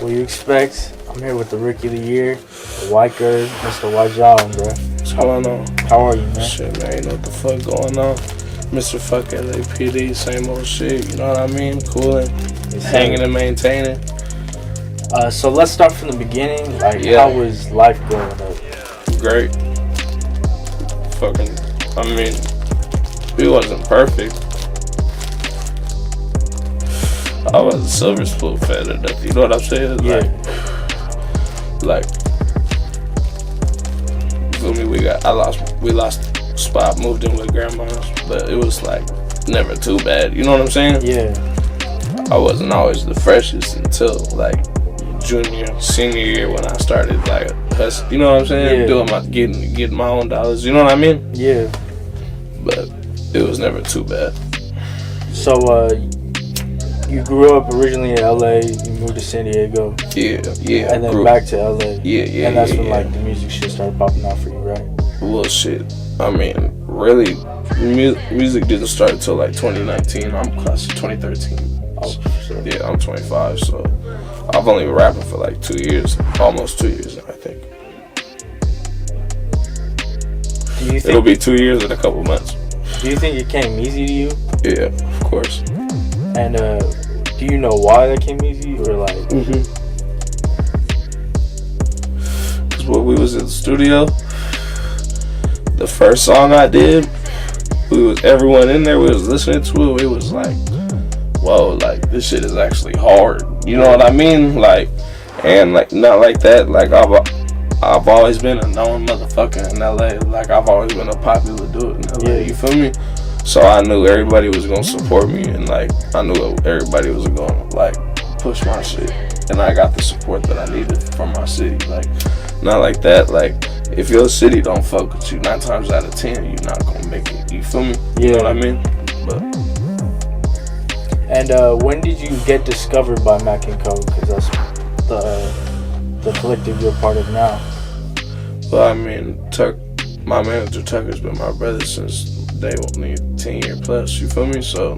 What you expect? I'm here with the Rookie of the Year, the white girl, Mr. White John, bro. What's going on? How are you, man? Shit, man, you know what the fuck going on? Mr. fucking LAPD, same old shit, you know what I mean? Cooling, hanging and maintaining. So let's start from the beginning. Like, how was life growing up? Great. Fucking, I mean, we wasn't perfect. I wasn't silver spoon fed enough, you know what I'm saying? Yeah. Like, feel me? We lost spot, moved in with grandma's, but it was like never too bad. You know what I'm saying? Yeah. I wasn't always the freshest until like junior, senior year when I started like you know what I'm saying? Yeah. Doing getting my own dollars. You know what I mean? Yeah. But it was never too bad. So you grew up originally in LA. You moved to San Diego. Yeah. And then back to LA. Yeah. And that's when like the music shit started popping out for you, right? Well, shit. I mean, really, music didn't start until like 2019. I'm class of 2013. Oh, sure. Yeah, I'm 25, so I've only been rapping for like 2 years, almost 2 years, I think. It'll be 2 years in a couple months. Do you think it came easy to you? Yeah, of course. And do you know why that came easy, or like? Because when we was in the studio, the first song I did, everyone in there was listening to it. It was like, whoa, like this shit is actually hard. You know what I mean? Like, and like not like that. Like I've always been a known motherfucker in LA. Like I've always been a popular dude in LA. Yeah. You feel me? So I knew everybody was gonna support me, and like I knew everybody was gonna like push my shit, and I got the support that I needed from my city. Like not like that. Like if your city don't fuck with you, 9 times out of 10 you're not gonna make it. You feel me? Yeah. You know what I mean? But. And when did you get discovered by Mackk&Co? Because that's the collective you're part of now. Well, I mean, my manager Tucker's been my brother since day 10 year plus. You feel me? So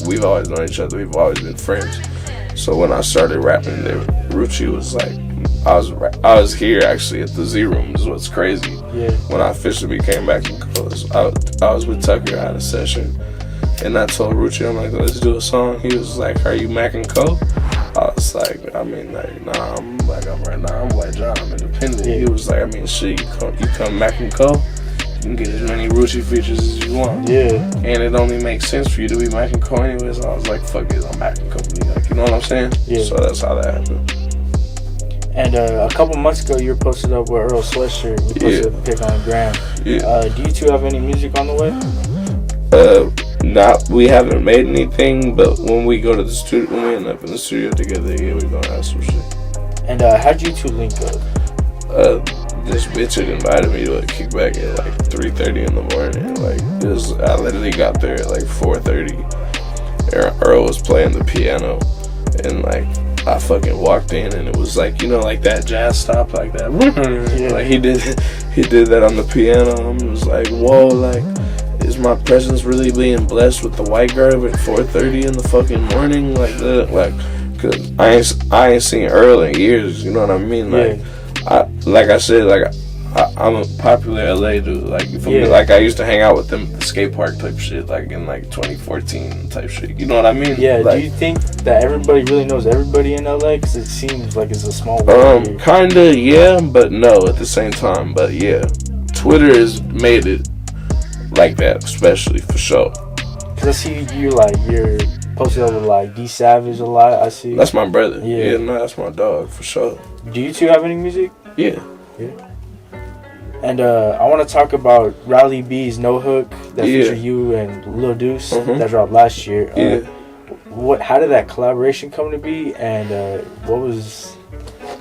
we've always known each other. We've always been friends. So when I started rapping, Rucci was like, I was here actually at the Z Room. Is what's crazy. Yeah. When I officially became Mackk&Co, I was with Tucker. I had a session. And I told Rucci, I'm like, let's do a song. He was like, are you Mackk&Co? I was like, I mean, like, nah, I'm White John, I'm independent. Yeah. He was like, I mean, shit, you come Mackk&Co, you can get as many Rucci features as you want. Yeah. And it only makes sense for you to be Mackk&Co anyways. I was like, fuck it, I'm Mackk&Co. Like, you know what I'm saying? Yeah. So that's how that happened. And a couple months ago, you were posted up with Earl Sweatshirt. You posted a pic on the gram. Yeah. Do you two have any music on the way? We haven't made anything, but when we go to the studio, when we end up in the studio together, yeah, we're gonna have some shit. And how'd you two link up? This bitch had invited me to a kickback at like 3:30 in the morning. Like I literally got there at like 4:30. Earl was playing the piano, and like I fucking walked in, and it was like, you know, like that jazz stop, like that. Yeah. Like he did that on the piano. I was like, whoa, like. Is my presence really being blessed with the white girl at 4:30 in the fucking morning? Like that, like, cause I ain't seen Earl in years. You know what I mean? Like, I'm a popular LA dude. Like, you feel me? Like I used to hang out with them at the skate park type shit, like in like 2014 type shit. You know what I mean? Yeah. Like, do you think that everybody really knows everybody in LA? Because it seems like it's a small world here. Kinda, yeah, but no at the same time. But yeah, Twitter has made it like that, especially for sure. Cause I see you're posted up with like D Savage a lot. I see. That's my brother. Yeah. Yeah, no, that's my dog for sure. Do you two have any music? Yeah. And I want to talk about Riley B's No Hook that featured you and Lil Deuce that dropped last year. How did that collaboration come to be, and what was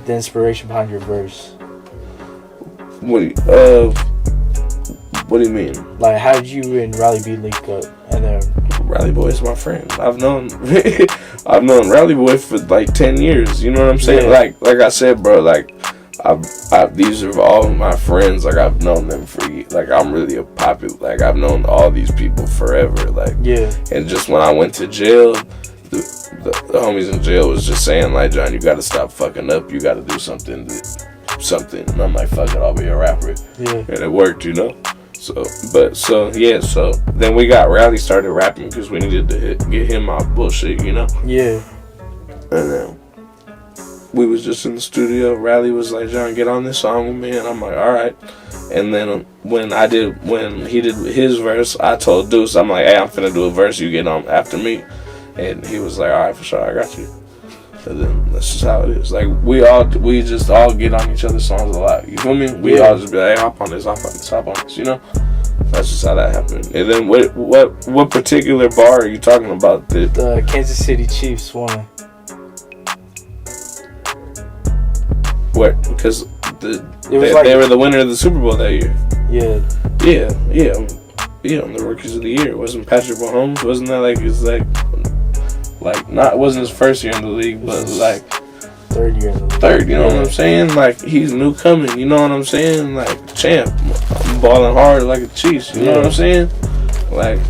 the inspiration behind your verse? What do you mean? Like, how did you and Riley B link up? And then Riley Boy is my friend. I've known Riley Boy for like 10 years. You know what I'm saying? Yeah. Like I said, bro. Like these are all my friends. Like I've known them for years. Like I'm really a popular. Like I've known all these people forever. Like yeah. And just when I went to jail, the homies in jail was just saying, like, John, you gotta stop fucking up. You gotta do something. And I'm like, fuck it, I'll be a rapper. Yeah. And it worked, you know? So then we got Rally started rapping because we needed to get him off bullshit, you know? Yeah. And then we was just in the studio. Rally was like, John, get on this song with me. And I'm like, all right. And then when he did his verse, I told Deuce, I'm like, hey, I'm finna do a verse. You get on after me. And he was like, all right, for sure, I got you. And then that's just how it is. Like, we just all get on each other's songs a lot. You feel me? We all just be like, hey, hop on this, you know? That's just how that happened. And then what particular bar are you talking about? The Kansas City Chiefs won. What? Because they were the winner of the Super Bowl that year. Yeah. Yeah, on the Rookies of the Year. Wasn't Patrick Mahomes? Wasn't that like not, it wasn't his first year in the league, but like third year in the league. Third, you know what I'm saying? Like, he's new coming, you know what I'm saying? Like, champ. I'm balling hard like a Chiefs, you know what I'm saying? Like,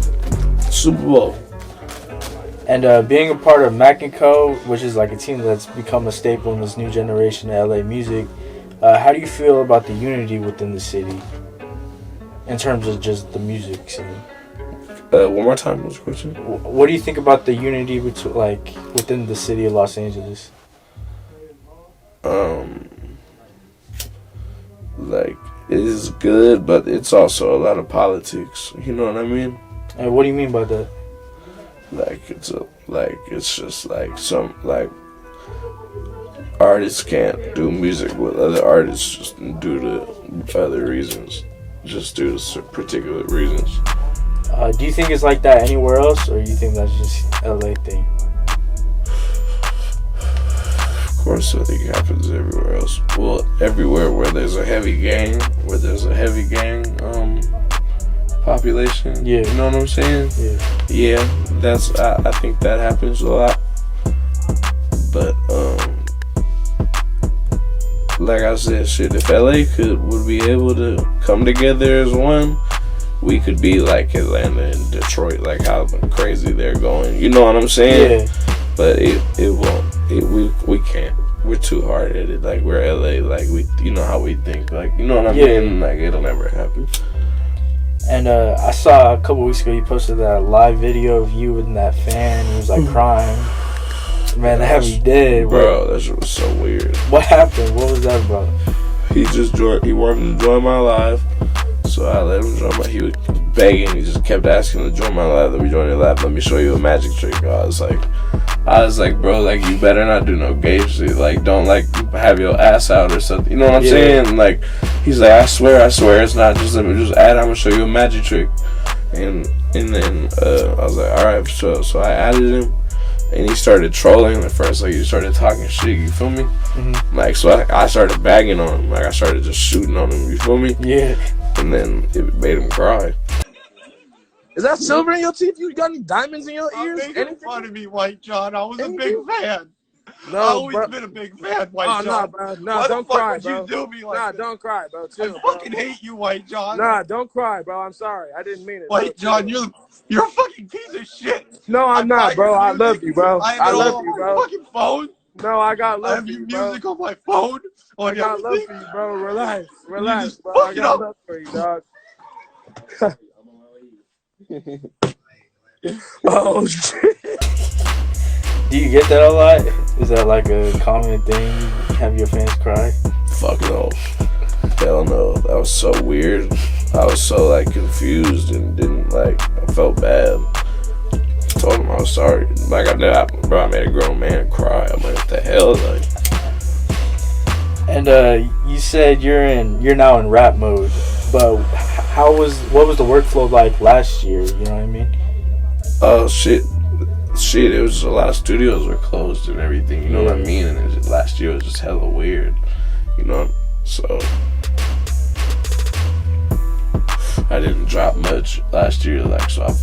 Super Bowl. And being a part of Mackk&Co, which is like a team that's become a staple in this new generation of LA music, how do you feel about the unity within the city in terms of just the music scene? One more time, what's the question? What do you think about the unity between, like, within the city of Los Angeles? Like, it is good, but it's also a lot of politics. You know what I mean? And what do you mean by that? Like, it's just like some, like, artists can't do music with other artists just due to other reasons, just due to particular reasons. Do you think it's like that anywhere else, or you think that's just LA thing? Of course, I think it happens everywhere else. Well, everywhere where there's a heavy gang, population. Yeah. You know what I'm saying? Yeah. I think that happens a lot. But like I said, shit, if LA would be able to come together as one, we could be like Atlanta and Detroit, like how crazy they're going. You know what I'm saying? Yeah. But it won't. We can't. We're too hard at it. Like, we're LA. Like, you know how we think. Like, you know what I mean? Like, it'll never happen. And I saw a couple weeks ago you posted that live video of you and that fan. He was like crying. Man, that had me dead. Bro, that shit was so weird. What happened? What was that about? He wanted to join my live. So I let him join he was begging. He just kept asking to join my live. Let me join your live. Let me show you a magic trick. I was like, bro, like, you better not do no gay shit. Like, don't, like, have your ass out or something. You know what I'm saying? Like, he's like, I swear, it's not. Just let me just add. I'm gonna show you a magic trick. And then I was like, all right, so I added him. And he started trolling at first, like, he started talking shit, you feel me? Mm-hmm. Like, so I started bagging on him, like, I started just shooting on him, you feel me? Yeah. And then it made him cry. Is that silver in your teeth? You got any diamonds in your ears? Making fun of me, White John. I was a big fan. No, I've always bro. been a big fan, White John. Nah, bro. Nah, Why don't the fuck cry, would bro. you do me like Nah, that? don't cry, bro. Chill, I fucking hate you, White John. Nah, don't cry, bro. I'm sorry. I didn't mean it. White John, you're a fucking piece of shit. No, I'm not, bro. I love you, bro. I love you, bro. My fucking phone. No, I got I love have for your you, bro. music on my phone. I got love for you, bro. Relax, just bro. fuck I it got up. love for you, dog. Oh shit! Do you get that a lot? Is that like a common thing? Have your fans cry? Fuck no. Hell no. That was so weird. I was so, like, confused and didn't, like, I felt bad. I told him I was sorry. Like, I made a grown man cry. I'm like, what the hell? Like, and you said you're now in rap mode, but what was the workflow like last year? You know what I mean? Oh shit, it was just a lot of studios were closed and everything. You know what I mean? And last year was just hella weird. You know, so I didn't drop much last year. Like, so I'm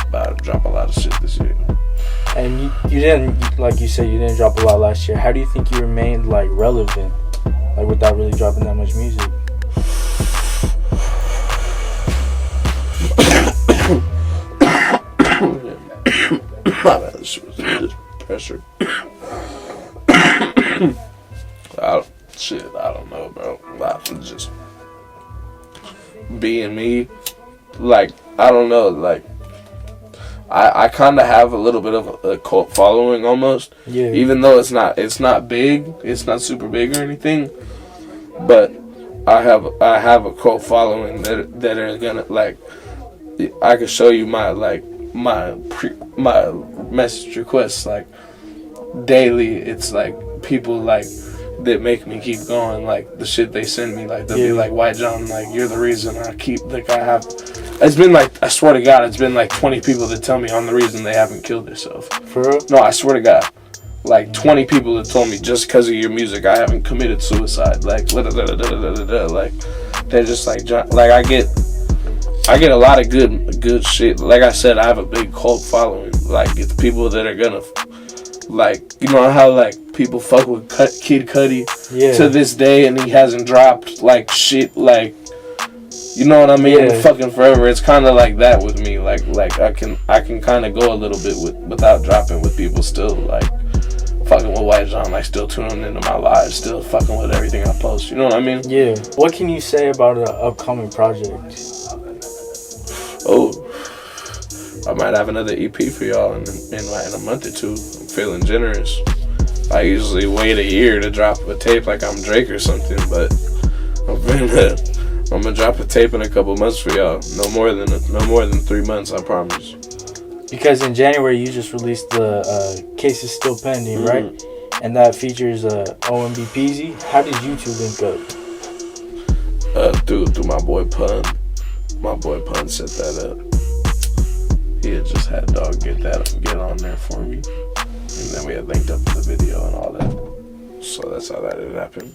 about to drop a lot of shit this year. And you didn't, like you said, you didn't drop a lot last year. How do you think you remained, like, relevant, like, without really dropping that much music? My bad, this was just pressure. I don't know, bro. I'm just being me. Like, I don't know, like, I kind of have a little bit of a cult following almost. Yeah. Even though it's not big, it's not super big or anything, but I have a cult following that are gonna, like, I can show you my message requests, like, daily. It's like people like that make me keep going, like the shit they send me, like they'll be like, White John, like, you're the reason I keep, like, I have. It's been like, I swear to God, it's been like 20 people that tell me I'm the reason they haven't killed themselves. For real? No, I swear to God. Like 20 people that told me just because of your music I haven't committed suicide. Like, like, they're just like I get a lot of good shit. Like I said, I have a big cult following. Like, it's people that are gonna, like, you know how, like, people fuck with Kid Cudi to this day and he hasn't dropped, like, shit, like, you know what I mean? Yeah. Fucking forever. It's kind of like that with me. Like I can kind of go a little bit without dropping with people still, like, fucking with White John, like, still tuning into my lives, still fucking with everything I post. You know what I mean? Yeah. What can you say about an upcoming project? Oh, I might have another EP for y'all in a month or two. I'm feeling generous. I usually wait a year to drop a tape like I'm Drake or something, but I'm gonna drop a tape in a couple months for y'all. No more than 3 months, I promise. Because in January you just released the Case is Still Pending, right? And that features OMB Peasy. How did you two link up? Through my boy Pun. My boy Pun set that up. He had just had Dog get on there for me, and then we had linked up to the video and all that. So that's how that had happened.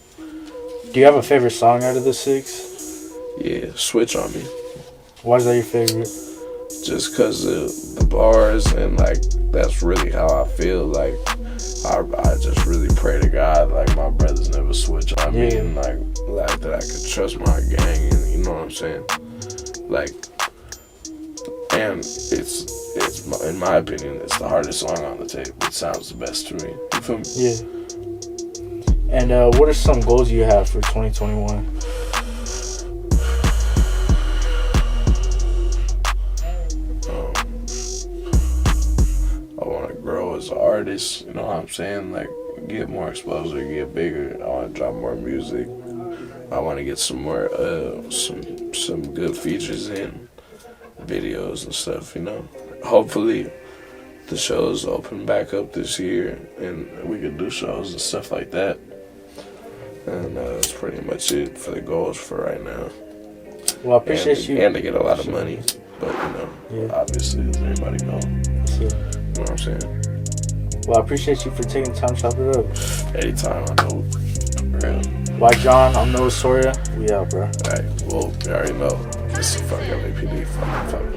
Do you have a favorite song out of the 6? Yeah, Switch on Me. Why is that your favorite? Just because of the bars, and, like, that's really how I feel. Like, I just really pray to God, like, my brothers never switch on me, and like that I could trust my gang, and you know what I'm saying? Like, and it's in my opinion, it's the hardest song on the tape. It sounds the best to me. You feel me? Yeah. And what are some goals you have for 2021? I want to grow as an artist, you know what I'm saying? Like, get more exposure, get bigger. I want to drop more music. I want to get some more, some good features in videos and stuff, you know? Hopefully the shows open back up this year and we could do shows and stuff like that. And that's pretty much it for the goals for right now. Well, I appreciate you. And to get a lot of money. But, you know, obviously, as everybody know. Yeah. You know what I'm saying? Well, I appreciate you for taking the time to chop it up. Anytime, I know. Real. White John, I'm Noah Soria. We out, bro. Alright, well, you already know. This is fucking LAPD. Fucking.